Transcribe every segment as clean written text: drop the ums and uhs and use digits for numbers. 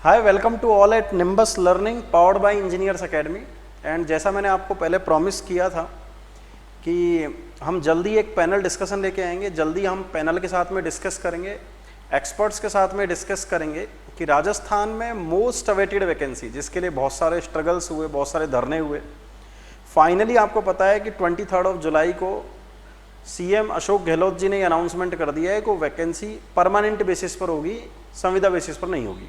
Hi, welcome to all at Nimbus learning powered by engineers academy. And जैसा मैंने आपको पहले प्रॉमिस किया था कि हम जल्दी एक पैनल डिस्कशन लेके आएंगे। जल्दी हम पैनल के साथ में डिस्कस करेंगे, एक्सपर्ट्स के साथ में डिस्कस करेंगे कि राजस्थान में मोस्ट अवेटेड वैकेंसी, जिसके लिए बहुत सारे स्ट्रगल्स हुए, बहुत सारे धरने हुए, फाइनली आपको पता है कि 23 जुलाई को सीएम अशोक गहलोत जी ने अनाउंसमेंट कर दिया है कि वैकेंसी परमानेंट बेसिस पर होगी, संविदा बेसिस पर नहीं होगी।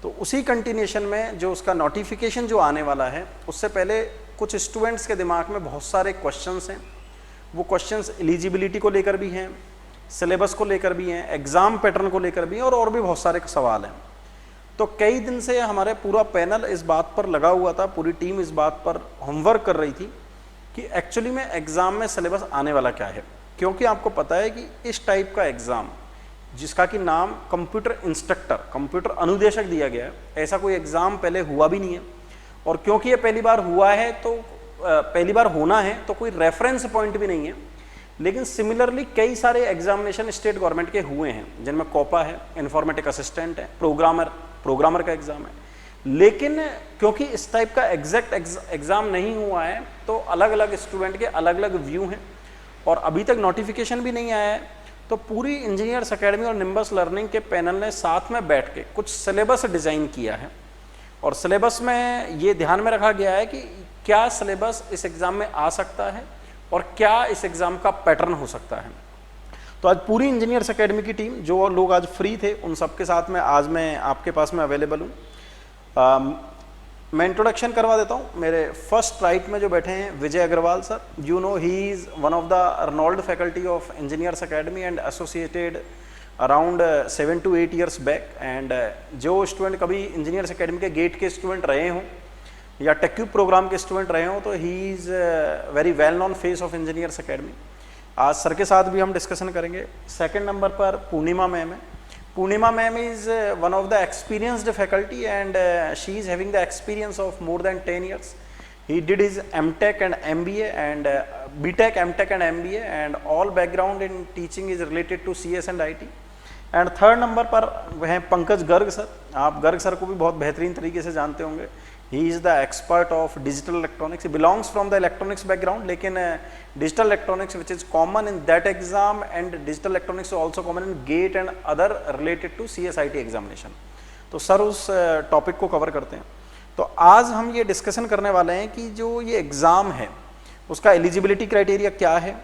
तो उसी कंटिन्यूशन में जो उसका नोटिफिकेशन जो आने वाला है, उससे पहले कुछ स्टूडेंट्स के दिमाग में बहुत सारे क्वेश्चंस हैं। वो क्वेश्चंस एलिजिबिलिटी को लेकर भी हैं, सिलेबस को लेकर भी हैं, एग्ज़ाम पैटर्न को लेकर भी हैं और भी बहुत सारे सवाल हैं। तो कई दिन से हमारे पूरा पैनल इस बात पर लगा हुआ था, पूरी टीम इस बात पर होमवर्क कर रही थी कि एक्चुअली में एग्ज़ाम में सिलेबस आने वाला क्या है। क्योंकि आपको पता है कि इस टाइप का एग्ज़ाम, जिसका कि नाम कंप्यूटर इंस्ट्रक्टर, कंप्यूटर अनुदेशक दिया गया है, ऐसा कोई एग्ज़ाम पहले हुआ भी नहीं है। और क्योंकि ये पहली बार हुआ है तो पहली बार होना है तो कोई रेफरेंस पॉइंट भी नहीं है। लेकिन सिमिलरली कई सारे एग्जामिनेशन स्टेट गवर्नमेंट के हुए हैं, जिनमें कोपा है, इन्फॉर्मेटिक असिस्टेंट है, प्रोग्रामर का एग्ज़ाम है। लेकिन क्योंकि इस टाइप का एग्जैक्ट एग्ज़ाम नहीं हुआ है तो अलग अलग स्टूडेंट के अलग अलग व्यू हैं और अभी तक नोटिफिकेशन भी नहीं आया है। तो पूरी इंजीनियर्स एकेडमी और निम्बस लर्निंग के पैनल ने साथ में बैठ के कुछ सिलेबस डिज़ाइन किया है और सिलेबस में ये ध्यान में रखा गया है कि क्या सिलेबस इस एग्ज़ाम में आ सकता है और क्या इस एग्ज़ाम का पैटर्न हो सकता है। तो आज पूरी इंजीनियर्स एकेडमी की टीम, जो लोग आज फ्री थे, उन सबके साथ में आज मैं आपके पास में अवेलेबल हूँ। मैं इंट्रोडक्शन करवा देता हूँ। मेरे फर्स्ट राइट में जो बैठे हैं Vijay Agarwal sir, you know he is one of the Arnold faculty of Engineers academy and associated around 7 to 8 years बैक। एंड जो स्टूडेंट कभी इंजीनियर्स एकेडमी के गेट के स्टूडेंट रहे हों या टेक्यूब प्रोग्राम के स्टूडेंट रहे हों तो he is very well known face of Engineers academy. आज सर के साथ भी हम डिस्कशन करेंगे। सेकेंड नंबर पर पूर्णिमा मैम है। Poonima ma'am is one of the experienced faculty and she is having the experience of more than 10 years. He did his MTech and MBA and BTech, MTech and MBA and all background in teaching is related to CS and IT. And third number पर वह हैं Pankaj Garg sir. आप Garg sir को भी बहुत बेहतरीन तरीके से जानते होंगे। He is the expert of digital electronics, belongs from the electronics background, लेकिन digital electronics which is common in that exam and digital electronics also common in GATE and other related to CSIT examination. तो sir उस topic को cover करते हैं। तो आज हम ये डिस्कशन करने वाले हैं कि जो ये एग्ज़ाम है उसका एलिजिबिलिटी क्राइटेरिया क्या है,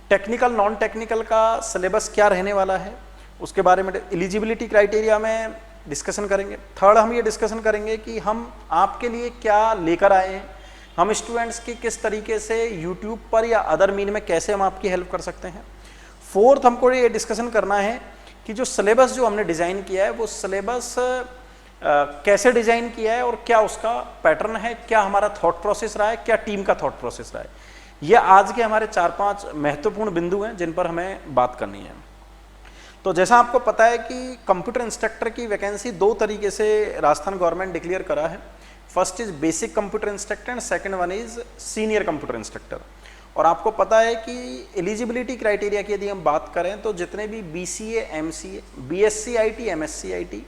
टेक्निकल नॉन टेक्निकल का सिलेबस क्या रहने वाला है, उसके बारे में एलिजिबिलिटी क्राइटेरिया में डिस्कशन करेंगे। थर्ड हम ये डिस्कशन करेंगे कि हम आपके लिए क्या लेकर आए हैं, हम स्टूडेंट्स की किस तरीके से यूट्यूब पर या अदर मीन में कैसे हम आपकी हेल्प कर सकते हैं। फोर्थ हमको ये डिस्कशन करना है कि जो सिलेबस जो हमने डिज़ाइन किया है वो सिलेबस कैसे डिज़ाइन किया है और क्या उसका पैटर्न है, क्या हमारा थॉट प्रोसेस रहा है, क्या टीम का थॉट प्रोसेस रहा है। ये आज के हमारे 4-5 महत्वपूर्ण बिंदु हैं जिन पर हमें बात करनी है। तो जैसा आपको पता है कि कंप्यूटर इंस्ट्रक्टर की वैकेंसी 2 तरीके से राजस्थान गवर्नमेंट डिक्लेयर करा है। First is basic computer instructor and second one is senior computer instructor. और आपको पता है कि एलिजिबिलिटी क्राइटेरिया की यदि हम बात करें तो जितने भी BCA, MCA, BSc IT, MSc IT,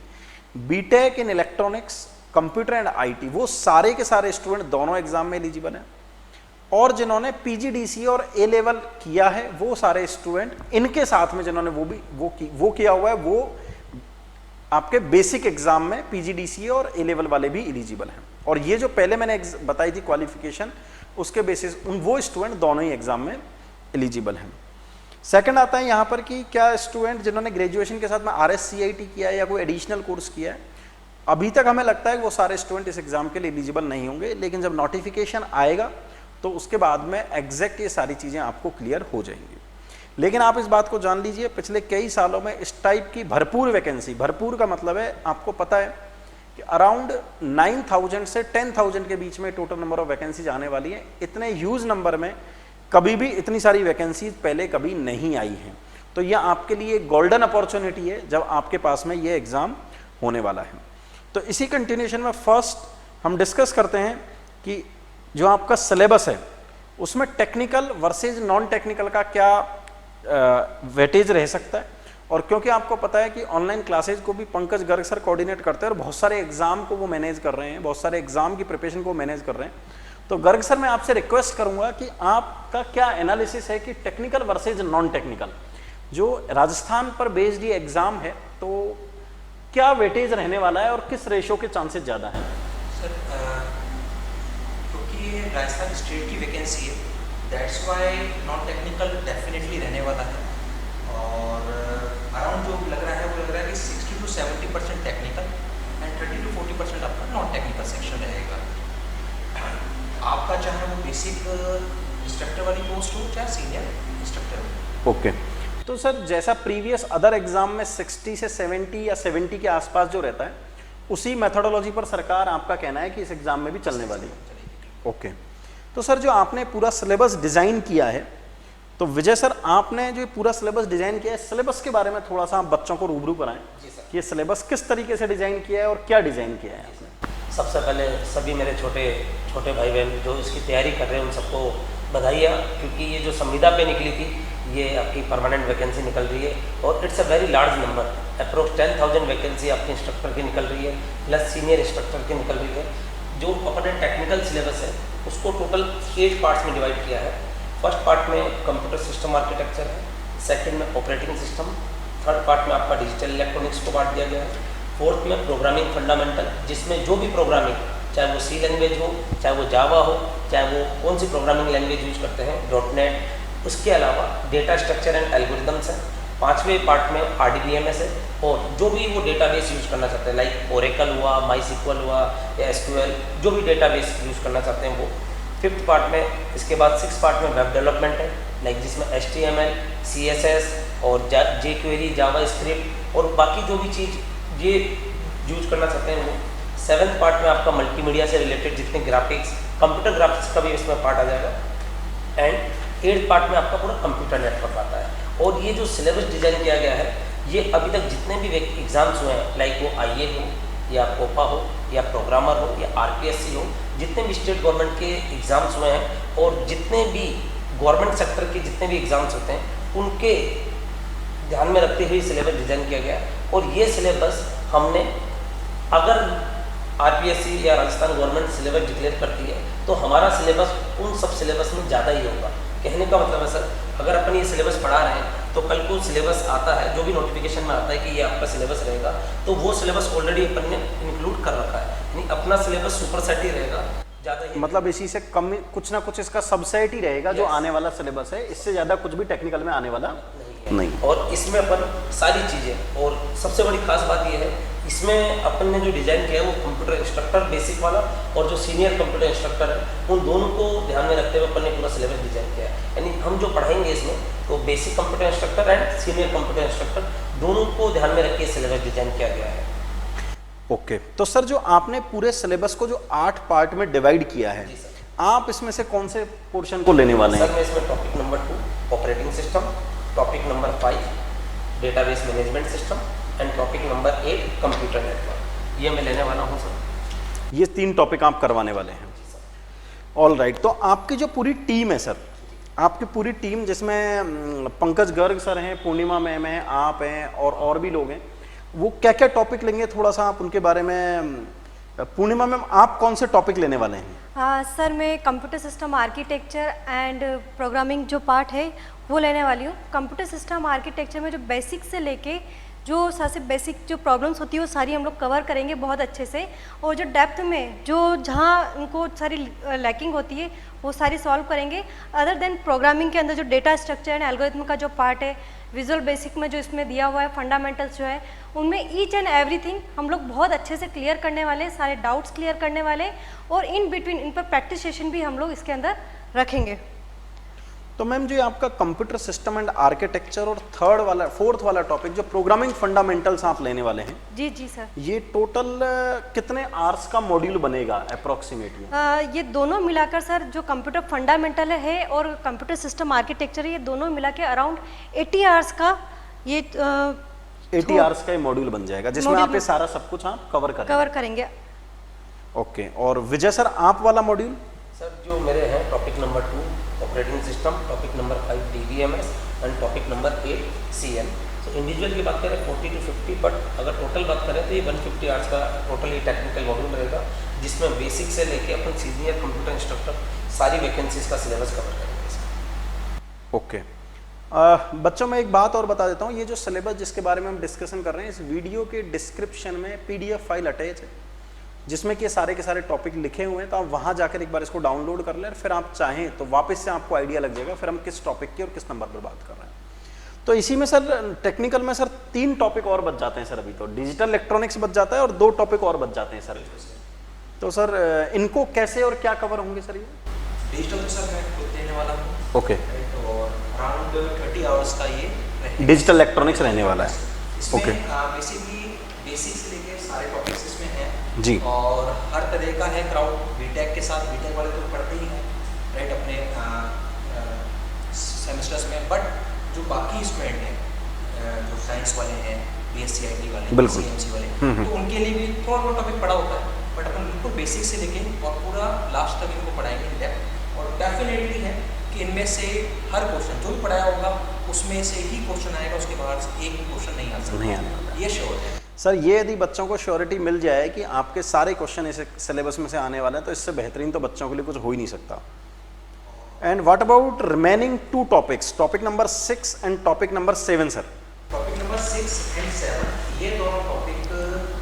BTech in electronics, computer and IT, वो सारे के सारे स्टूडेंट दोनों एग्जाम में एलिजिबल हैं। और जिन्होंने PGDCA और A लेवल किया है वो सारे स्टूडेंट, इनके साथ में जिन्होंने वो किया हुआ है, वो आपके बेसिक एग्जाम में PGDCA और A लेवल वाले भी एलिजिबल हैं। और ये जो पहले मैंने बताई थी क्वालिफिकेशन, उसके बेसिस वो स्टूडेंट दोनों ही एग्जाम में एलिजिबल हैं। सेकंड आता है यहाँ पर कि क्या स्टूडेंट जिन्होंने ग्रेजुएशन के साथ में RSCIT किया है या कोई एडिशनल कोर्स किया है, अभी तक हमें लगता है कि वो सारे स्टूडेंट इस एग्जाम के लिए एलिजिबल नहीं होंगे। लेकिन जब नोटिफिकेशन आएगा तो उसके बाद में एग्जैक्ट ये सारी चीज़ें आपको क्लियर हो जाएंगी। लेकिन आप इस बात को जान लीजिए, पिछले कई सालों में इस टाइप की भरपूर वैकेंसी, भरपूर का मतलब है आपको पता है कि अराउंड 9,000 से 10,000 के बीच में टोटल नंबर ऑफ वैकेंसीज आने वाली है। इतने ह्यूज नंबर में कभी भी इतनी सारी वैकेंसीज पहले कभी नहीं आई हैं। तो यह आपके लिए गोल्डन अपॉर्चुनिटी है जब आपके पास में ये एग्ज़ाम होने वाला है। तो इसी कंटिन्यूशन में फर्स्ट हम डिस्कस करते हैं कि जो आपका सिलेबस है उसमें टेक्निकल वर्सेज नॉन टेक्निकल का क्या वेटेज रह सकता है और क्योंकि आपको पता है कि ऑनलाइन क्लासेज को भी पंकज गर्ग सर कोऑर्डिनेट करते हैं और बहुत सारे एग्जाम को वो मैनेज कर रहे हैं, बहुत सारे एग्जाम की प्रिपरेशन को मैनेज कर रहे हैं। तो गर्ग सर मैं आपसे रिक्वेस्ट करूंगा कि आपका क्या एनालिसिस है कि टेक्निकल वर्सेज नॉन टेक्निकल, जो राजस्थान पर बेस्ड ये एग्जाम है, तो क्या वेटेज रहने वाला है और किस रेशो के चांसेस ज़्यादा हैं? सर क्योंकि ये राजस्थान स्टेट की वैकेंसी है, that's why non technical definitely रहने वाला है। और अराउंड जो लग रहा है वो लग रहा है कि 60 to 70% टेक्निकल एंड 30 to 40% आपका नॉन टेक्निकल सेक्शन रहेगा। आपका चाहे वो बेसिक इंस्ट्रक्टर वाली पोस्ट हो चाहे सीनियर इंस्ट्रक्टर हो। ओके तो सर जैसा प्रीवियस अदर एग्जाम में 60 से 70 या 70 के आसपास जो रहता है, उसी मेथोडोलॉजी पर सरकार आपका कहना है कि इस एग्जाम में भी चलने वाली है। ओके तो सर जो आपने पूरा सिलेबस डिज़ाइन किया है, तो विजय सर आपने जो पूरा सिलेबस डिज़ाइन किया है, सिलेबस के बारे में थोड़ा सा आप बच्चों को रूबरू कराएं कि ये सिलेबस किस तरीके से डिज़ाइन किया है और क्या डिज़ाइन किया है आपने। सबसे पहले सभी मेरे छोटे भाई बहन जो इसकी तैयारी कर रहे हैं उन सबको बधाइयाँ, क्योंकि ये जो संविदा पे निकली थी ये आपकी परमानेंट वैकेंसी निकल रही है और it's a very large number, approx 10,000 vacancy आपकी इंस्ट्रक्टर की निकल रही है, प्लस सीनियर इंस्ट्रक्टर की निकल रही है। जो अपने टेक्निकल सिलेबस है उसको टोटल 8 पार्ट्स में डिवाइड किया है। फर्स्ट पार्ट में कंप्यूटर सिस्टम आर्किटेक्चर है, सेकंड में ऑपरेटिंग सिस्टम, थर्ड पार्ट में आपका डिजिटल इलेक्ट्रॉनिक्स को बांट दिया गया है, फोर्थ में प्रोग्रामिंग फंडामेंटल, जिसमें जो भी प्रोग्रामिंग, चाहे वो सी लैंग्वेज हो, चाहे वो जावा हो, चाहे वो कौन सी प्रोग्रामिंग लैंग्वेज यूज करते हैं, .NET, उसके अलावा डेटा स्ट्रक्चर एंड एल्गोरिदम्स है। पांचवें पार्ट में RDBMS है और जो भी वो डेटाबेस यूज करना चाहते हैं, लाइक ओरेकल हुआ, MySQL हुआ या SQL, जो भी डेटाबेस यूज करना चाहते हैं वो। फिफ्थ पार्ट में, इसके बाद सिक्स पार्ट में वेब डेवलपमेंट है, लाइक जिसमें HTML, CSS और jQuery, जावास्क्रिप्ट और बाकी जो भी चीज़ ये यूज करना चाहते हैं वो। सेवन्थ पार्ट में आपका मल्टीमीडिया से रिलेटेड जितने ग्राफिक्स, कंप्यूटर ग्राफिक्स का भी इसमें पार्ट आ जाएगा। एंड 8th पार्ट में आपका पूरा कंप्यूटर नेटवर्क आता है। और ये जो सिलेबस डिज़ाइन किया गया है, ये अभी तक जितने भी एग्जाम्स हुए हैं, लाइक वो IA हो या कोपा हो या प्रोग्रामर हो या RPSC हो, जितने भी स्टेट गवर्नमेंट के एग्ज़ाम्स हुए हैं और जितने भी गवर्नमेंट सेक्टर के जितने भी एग्ज़ाम्स होते हैं, उनके ध्यान में रखते हुए सिलेबस डिज़ाइन किया गया। और ये सिलेबस हमने, अगर RPSC या राजस्थान गवर्नमेंट सिलेबस डिक्लेयर करती है तो हमारा सिलेबस उन सब सिलेबस में ज़्यादा ही होगा। कहने का मतलब है सर, अगर अपन ये सिलेबस पढ़ा रहे हैं तो कल को सिलेबस आता है, जो भी नोटिफिकेशन में आता है कि ये आपका सिलेबस रहेगा, तो वो सिलेबस ऑलरेडी अपन ने इंक्लूड कर रखा है, यानी अपना सिलेबस सुपर सेट ही रहेगा, ज़्यादा ही मतलब इसी से कम कुछ ना कुछ इसका सबसेट ही रहेगा जो आने वाला सिलेबस है, इससे ज़्यादा कुछ भी टेक्निकल में आने वाला नहीं। और इसमें अपन सारी चीज़ें, और सबसे बड़ी खास बात यह है, इसमें अपन ने जो डिज़ाइन किया है वो कंप्यूटर इंस्ट्रक्टर बेसिक वाला और जो सीनियर कंप्यूटर इंस्ट्रक्टर है, उन दोनों को ध्यान में रखते हुए अपन ने पूरा सिलेबस डिज़ाइन किया है। यानी हम जो पढ़ाएंगे इसमें, तो basic computer instructor and senior computer instructor दोनों को ध्यान में रखकर सिलेबस डिज़ाइन किया गया है। ओके तो सर जो आपने पूरे सिलेबस को जो 8 पार्ट में डिवाइड किया है, आप इसमें से कौन से पोर्शन को लेने वाले हैं? सर मैं इसमें topic number 2 operating system, topic number 5 database management system and topic number 8 computer network, ये मैं लेने वाला हूँ सर। ये 3 टॉपिक आप करवाने वाले हैं। ऑल राइट, तो आपकी जो पूरी टीम है सर, आपकी पूरी टीम जिसमें पंकज गर्ग सर हैं, पूर्णिमा मैम हैं, आप हैं और भी लोग हैं, वो क्या क्या टॉपिक लेंगे, थोड़ा सा आप उनके बारे में। पूर्णिमा मैम आप कौन से टॉपिक लेने वाले हैं? सर मैं computer system architecture and programming जो पार्ट है वो लेने वाली हूँ। कंप्यूटर सिस्टम आर्किटेक्चर में जो बेसिक से लेके जो सबसे बेसिक जो प्रॉब्लम्स होती है वो सारी हम लोग कवर करेंगे बहुत अच्छे से, और जो डेप्थ में जो जहाँ उनको सारी लैकिंग होती है वो सारी सॉल्व करेंगे। अदर देन प्रोग्रामिंग के अंदर जो डेटा स्ट्रक्चर एंड एल्गोरिथम का जो पार्ट है, विजुअल बेसिक में जो इसमें दिया हुआ है, फंडामेंटल्स जो है, उनमें ईच एंड एवरीथिंग हम लोग बहुत अच्छे से क्लियर करने वाले हैं, सारे डाउट्स क्लियर करने वाले हैं, और इन बिटवीन इन पर प्रैक्टिस सेशन भी हम लोग इसके अंदर रखेंगे। तो मैम जो आपका कंप्यूटर सिस्टम एंड आर्किटेक्चर और फोर्थ वाला टॉपिक जो प्रोग्रामिंग फंडामेंटल्स आप लेने वाले हैं, जी जी सर, ये टोटल कितने आवर्स का मॉड्यूल बनेगा अप्रोक्सीमेटली? ये दोनों मिलाकर सर, जो कंप्यूटर फंडामेंटल है और कंप्यूटर सिस्टम आर्किटेक्चर है, ये दोनों मिला के अराउंड 80 आवर्स का ये 80 आवर्स का मॉड्यूल बन जाएगा, जिसमें आप ये सारा सब कुछ आप कवर करेंगे। ओके, और विजय सर आप वाला मॉड्यूल? सर जो मेरे हैं topic number 2 operating system, topic number 5 DBMS and topic number 8 CN। तो इंडिविजुअल की बात करें 40 to 50, बट अगर टोटल बात करें तो ये 150 आवर्स का टोटल ये टेक्निकल मॉड्यूल रहेगा, जिसमें बेसिक से लेके अपन सीनियर कंप्यूटर इंस्ट्रक्टर सारी वैकेंसीज का सिलेबस कवर करेंगे। ओके बच्चों में एक बात और बता देता हूँ, ये जो सिलेबस जिसके बारे में हम डिस्कशन कर रहे हैं, इस वीडियो के डिस्क्रिप्शन में PDF फाइल अटैच है जिसमें कि सारे के सारे टॉपिक लिखे हुए हैं, तो आप वहाँ जाकर एक बार इसको डाउनलोड कर लें, फिर आप चाहें तो वापस से आपको आइडिया लग जाएगा फिर हम किस टॉपिक की और किस नंबर पर बात कर रहे हैं। तो इसी में सर टेक्निकल में सर 3 टॉपिक और बच जाते हैं सर, अभी तो डिजिटल इलेक्ट्रॉनिक्स बच जाता है और 2 टॉपिक और बच जाते हैं सर। तो सर इनको कैसे और क्या कवर होंगे सर? ये डिजिटल तो सर मैं खुद देने वाला हूँ, ओके, और अराउंड 30 आवर्स का ये रहेगा। डिजिटल इलेक्ट्रॉनिक्स रहने वाला है, इसमें ओके। बेसिकली बेसिक से लेके सारे टॉपिक्स इसमें हैं जी, और हर तरह का है क्राउड। बीटेक के साथ बीटेक वाले तो पढ़ते ही हैं राइट अपने सेमेस्टर्स में, बट जो बाकी स्टूडेंट हैं जो साइंस वाले हैं, BSc IT वाले, बिल्कुल। CMC वाले, तो उनके लिए भी थोड़ा बहुत टॉपिक पढ़ा होता है, बट अपन बिल्कुल बेसिक से लेके और पूरा लास्ट तक इनको पढ़ाएंगे इन डेप्थ। और डेफिनेटली है कि इनमें से हर क्वेश्चन जो भी पढ़ाया होगा उसमें से ही क्वेश्चन आएगा, उसके बाद से एक भी क्वेश्चन नहीं आ सकता, नहीं आने वाला। ये श्योर है सर ये यदि बच्चों को श्योरिटी मिल जाए कि आपके सारे क्वेश्चन इस सिलेबस में से आने वाले हैं, तो इससे बेहतरीन तो बच्चों के लिए कुछ हो ही नहीं सकता। And what about remaining 2 topics, topic number 6 and topic number 7 sir? Topic number 6 and 7 ये दोनों टॉपिक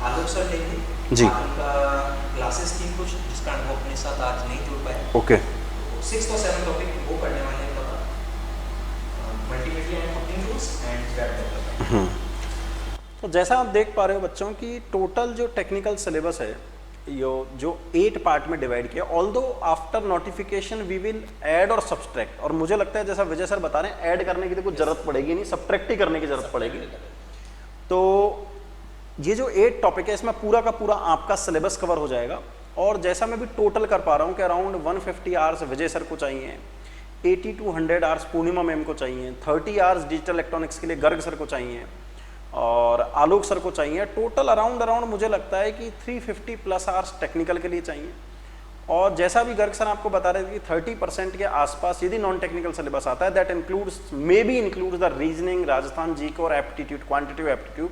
आलोक सर लेंगे जी। उनका क्लासेस थी कुछ जिसका वो अपने साथ आज नहीं जुड़ पाए, ओके, तो 6 और 7 टॉपिक वो पढ़ने वाले हैं multimedia and computing tools and web development. तो जैसा आप देख पा रहे हो बच्चों की टोटल जो टेक्निकल सिलेबस है जो 8 पार्ट में डिवाइड किया, although after notification we will add और सब्सट्रैक्ट, और मुझे लगता है जैसा विजय सर बता रहे हैं ऐड करने की तो कुछ जरूरत पड़ेगी नहीं, सब्ट्रैक्ट ही करने की जरूरत पड़ेगी। तो ये जो 8 टॉपिक है इसमें पूरा का पूरा आपका सिलेबस कवर हो जाएगा, और जैसा मैं भी टोटल कर पा रहा हूँ कि अराउंड 150 आवर्स विजय सर को चाहिए, 80 to 100 आवर्स पूर्णिमा मैम को चाहिए, 30 आवर्स डिजिटल इलेक्ट्रॉनिक्स के लिए गर्ग सर को चाहिए और आलोक सर को चाहिए। टोटल अराउंड मुझे लगता है कि 350 प्लस आवर्स टेक्निकल के लिए चाहिए। और जैसा भी गर्ग सर आपको बता रहे थे कि 30% के आसपास यदि नॉन टेक्निकल सिलेबस आता है, that includes may be includes the reasoning, Rajasthan GK और aptitude, quantitative aptitude,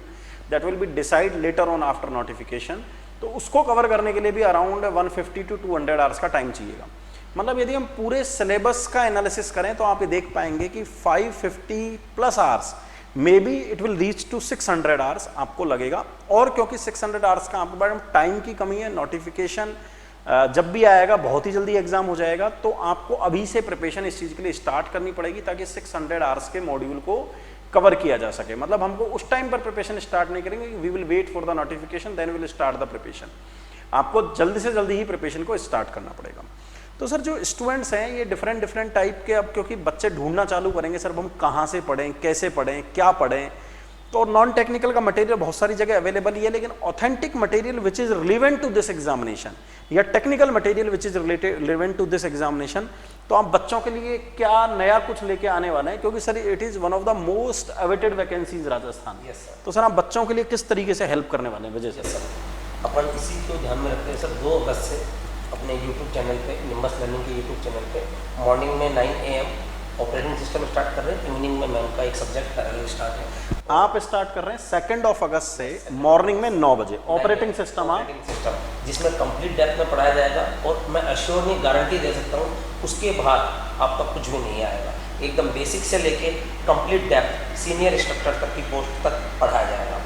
that will be decide later on after notification. तो उसको कवर करने के लिए भी अराउंड 150 to 200 आवर्स का टाइम चाहिएगा। मतलब यदि हम पूरे सिलेबस का एनालिसिस करें तो आप ये देख पाएंगे कि 550 plus hours, may be it will reach to 600 hours आपको लगेगा। और क्योंकि 600 आवर्स का आपके पास टाइम की कमी है, नोटिफिकेशन जब भी आएगा बहुत ही जल्दी एग्जाम हो जाएगा, तो आपको अभी से प्रिपरेशन इस चीज़ के लिए स्टार्ट करनी पड़ेगी ताकि 600 आवर्स के मॉड्यूल को कवर किया जा सके। मतलब हमको उस टाइम पर प्रिपरेशन स्टार्ट नहीं करेंगे, we will wait for the notification then will start the preparation. आपको जल्दी से जल्दी ही प्रिपरेशन को स्टार्ट करना पड़ेगा। तो सर जो स्टूडेंट्स हैं ये डिफरेंट टाइप के, अब क्योंकि बच्चे ढूंढना चालू करेंगे सर हम कहाँ से पढ़ें, कैसे पढ़ें, क्या पढ़ें, तो नॉन टेक्निकल का मटेरियल बहुत सारी जगह अवेलेबल ही है, लेकिन authentic material which is relevant to this examination या technical material which is relevant to this examination, तो आप बच्चों के लिए क्या नया कुछ लेके आने वाले हैं? क्योंकि sir it is one of the most awaited vacancies Rajasthan. Yes sir. तो सर आप बच्चों के लिए किस तरीके से हेल्प करने वाले हैं? वजह यस से सर, अपन इसी को ध्यान में रखते हैं सर 2 अगस्त से अपने YouTube चैनल पे, निम्बस लर्निंग के YouTube चैनल पे मॉर्निंग में 9 AM ऑपरेटिंग सिस्टम स्टार्ट कर रहे हैं, इवनिंग में मैम का एक सब्जेक्ट पैरेलल स्टार्ट है। आप स्टार्ट कर रहे हैं 2 अगस्त से मॉर्निंग में 9 बजे ऑपरेटिंग सिस्टम जिसमें कंप्लीट डेप्थ में पढ़ाया जाएगा, और मैं अश्योर नहीं गारंटी दे सकता हूँ उसके बाद आपका कुछ भी नहीं आएगा। एकदम बेसिक से लेके कंप्लीट डेप्थ सीनियर इंस्ट्रक्टर तक की पोस्ट तक पढ़ाया जाएगा,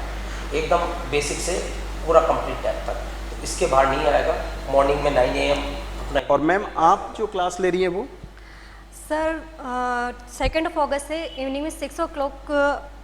एकदम बेसिक से पूरा कंप्लीट डेप्थ तक, तो इसके बाहर नहीं आएगा। मॉर्निंग में 9 AM अपना। और मैम आप जो क्लास ले रही है वो सर 2 अगस्त से इवनिंग में 6 o'clock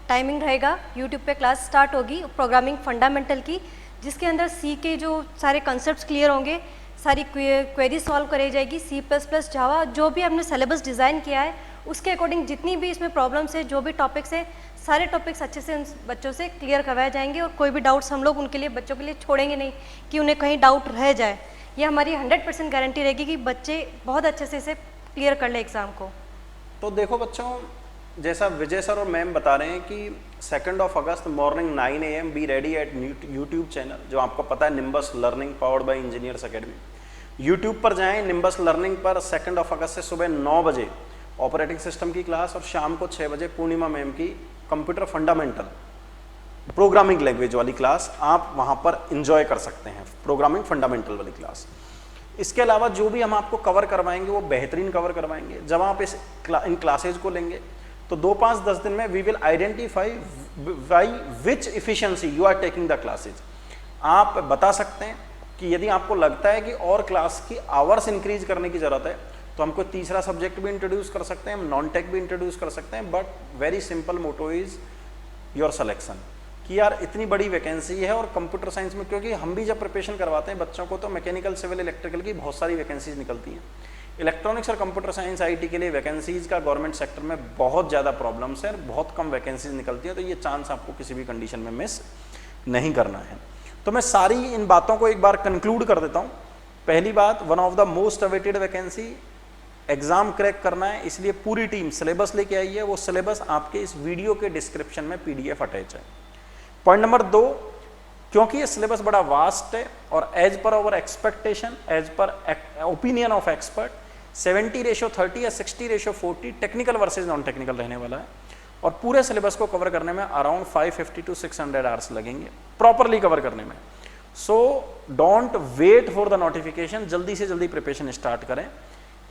टाइमिंग रहेगा, यूट्यूब पे क्लास स्टार्ट होगी प्रोग्रामिंग फंडामेंटल की, जिसके अंदर सी के जो सारे कॉन्सेप्ट्स क्लियर होंगे, सारी क्वेरी सॉल्व कराई जाएगी, C++, जावा, जो भी हमने सिलेबस डिज़ाइन किया है उसके अकॉर्डिंग जितनी भी इसमें प्रॉब्लम्स है, जो भी टॉपिक्स है, सारे टॉपिक्स अच्छे से उन बच्चों से क्लियर करवाए जाएंगे, और कोई भी डाउट्स हम लोग उनके लिए बच्चों के लिए छोड़ेंगे नहीं कि उन्हें कहीं डाउट रह जाए। ये हमारी 100% गारंटी रहेगी कि बच्चे बहुत अच्छे से इसे क्लियर कर ले एग्ज़ाम को। तो देखो बच्चों, जैसा विजय सर और मैम बता रहे हैं कि 2 अगस्त morning 9 AM be ready at YouTube channel, जो आपको पता है Nimbus learning powered by engineers academy. YouTube पर जाएं, निम्बस लर्निंग पर 2 अगस्त से सुबह 9 बजे ऑपरेटिंग सिस्टम की क्लास, और शाम को 6 बजे पूर्णिमा मैम की कंप्यूटर फंडामेंटल प्रोग्रामिंग लैंग्वेज वाली क्लास आप वहाँ पर इंजॉय कर सकते हैं, प्रोग्रामिंग फंडामेंटल वाली क्लास। इसके अलावा जो भी हम आपको कवर करवाएंगे वो बेहतरीन कवर करवाएंगे। जब आप इन क्लासेज को लेंगे तो 2-5-10 दिन में we will identify by which efficiency you are taking the classes. आप बता सकते हैं कि यदि आपको लगता है कि और क्लास की आवर्स इंक्रीज करने की ज़रूरत है तो हम कोई तीसरा सब्जेक्ट भी इंट्रोड्यूस कर सकते हैं, हम नॉन टेक भी इंट्रोड्यूस कर सकते हैं, but very simple motto is your selection कि यार इतनी बड़ी वैकेंसी है। और कंप्यूटर साइंस में क्योंकि हम भी जब प्रिपरेशन करवाते हैं बच्चों को तो मैकेनिकल, सिविल, इलेक्ट्रिकल की बहुत सारी वैकेंसीज निकलती हैं। इलेक्ट्रॉनिक्स और कंप्यूटर साइंस आईटी के लिए वैकेंसीज का गवर्नमेंट सेक्टर में बहुत ज़्यादा प्रॉब्लम्स है, बहुत कम वैकेंसीज निकलती हैं, तो ये चांस आपको किसी भी कंडीशन में मिस नहीं करना है। तो मैं सारी इन बातों को एक बार कंक्लूड कर देता हूँ। पहली बात, one of the most awaited vacancy, exam crack करना है, इसलिए पूरी टीम सिलेबस लेके आई है। वो सिलेबस आपके इस वीडियो के डिस्क्रिप्शन में पीडीएफ अटैच है। पॉइंट नंबर 2, क्योंकि ये सिलेबस बड़ा वास्ट है और as per our expectation, as per opinion of expert, 70:30 या 60:40 टेक्निकल वर्सेज नॉन टेक्निकल रहने वाला है। और पूरे सिलेबस को कवर करने में अराउंड 550 to 600 आवर्स लगेंगे प्रॉपरली कवर करने में। So don't wait for the notification, जल्दी से जल्दी प्रिपरेशन स्टार्ट करें।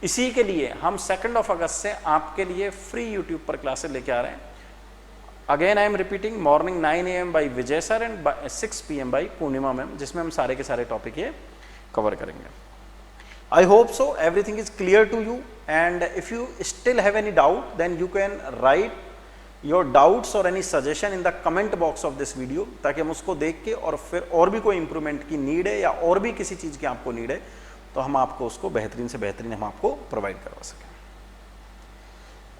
इसी के लिए हम 2 अगस्त से आपके लिए फ्री यूट्यूब पर क्लासेस लेके आ रहे हैं। Again I am repeating, morning 9 AM by Vijay sir and 6 PM by Purnima ma'am, जिसमें हम सारे के सारे टॉपिक ये कवर करेंगे। I hope so everything is clear to you, and if you still have any doubt then you can write your doubts और any suggestion in the comment box of this video, ताकि हम उसको देख के और फिर और भी कोई इंप्रूवमेंट की नीड है या और भी किसी चीज़ की आपको नीड है तो हम आपको उसको बेहतरीन से बेहतरीन हम आपको प्रोवाइड करवा सकें।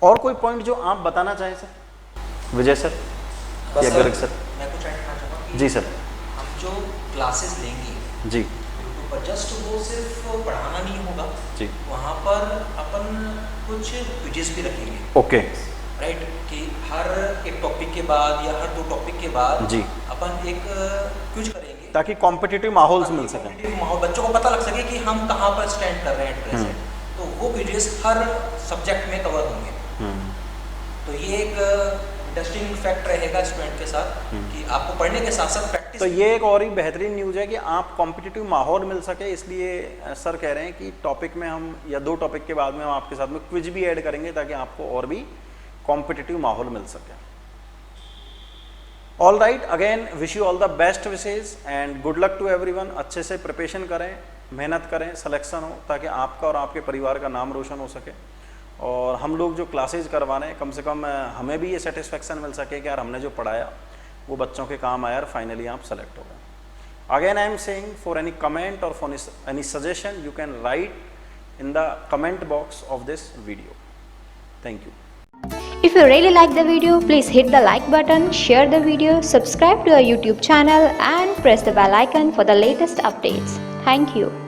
और कोई पॉइंट जो आप बताना चाहें सर? विजय सर या गर्ग सर? मैं कुछ ऐड करना चाहूँगा कि जी सर। हम जो क्लासेस लेंगे जी यूट्यूब पर, जस्ट वो सिर्फ पढ़ाना नहीं होगा जी, वहाँ पर अपन कुछ क्विजेस भी रखेंगे। ओके राइट, कि हर एक टॉपिक के बाद या हर 2 टॉपिक के बाद जी अपन एक क्विज करेंगे ताकि कॉम्पिटिटिव माहौल मिल सके, कॉम्पिटिटिव माहौल, बच्चों को पता लग सके कि हम कहाँ पर स्टैंड कर रहे हैं प्रेजेंट। तो वो क्विजेस हर सब्जेक्ट में कवर होंगे। तो ये एक इंटरेस्टिंग फैक्ट रहेगा स्टूडेंट के साथ कि आपको पढ़ने के साथ साथ प्रैक्टिस। तो ये एक और ही बेहतरीन न्यूज़ है कि आप कॉम्पिटिटिव माहौल मिल सके, इसलिए सर कह रहे हैं कि टॉपिक में हम या 2 टॉपिक के बाद में हम आपके साथ में क्विज भी ऐड करेंगे ताकि आपको और भी कॉम्पिटिटिव माहौल मिल सके। All right, again wish you all the best wishes and good luck to everyone. अच्छे से प्रिपरेशन करें, मेहनत करें, सिलेक्शन हो ताकि आपका और आपके परिवार का नाम रोशन हो सके। और हम लोग जो क्लासेज करवा रहे हैं कम से कम हमें भी ये सेटिस्फेक्शन मिल सके कि यार हमने जो पढ़ाया वो बच्चों के काम आया और फाइनली आप सेलेक्ट हो गए। Again I am saying, for any comment और for any suggestion you can write in the comment box of this video. Thank you. If you really like the video, please hit the like button, share the video, subscribe to our YouTube channel and press the bell icon for the latest updates. Thank you.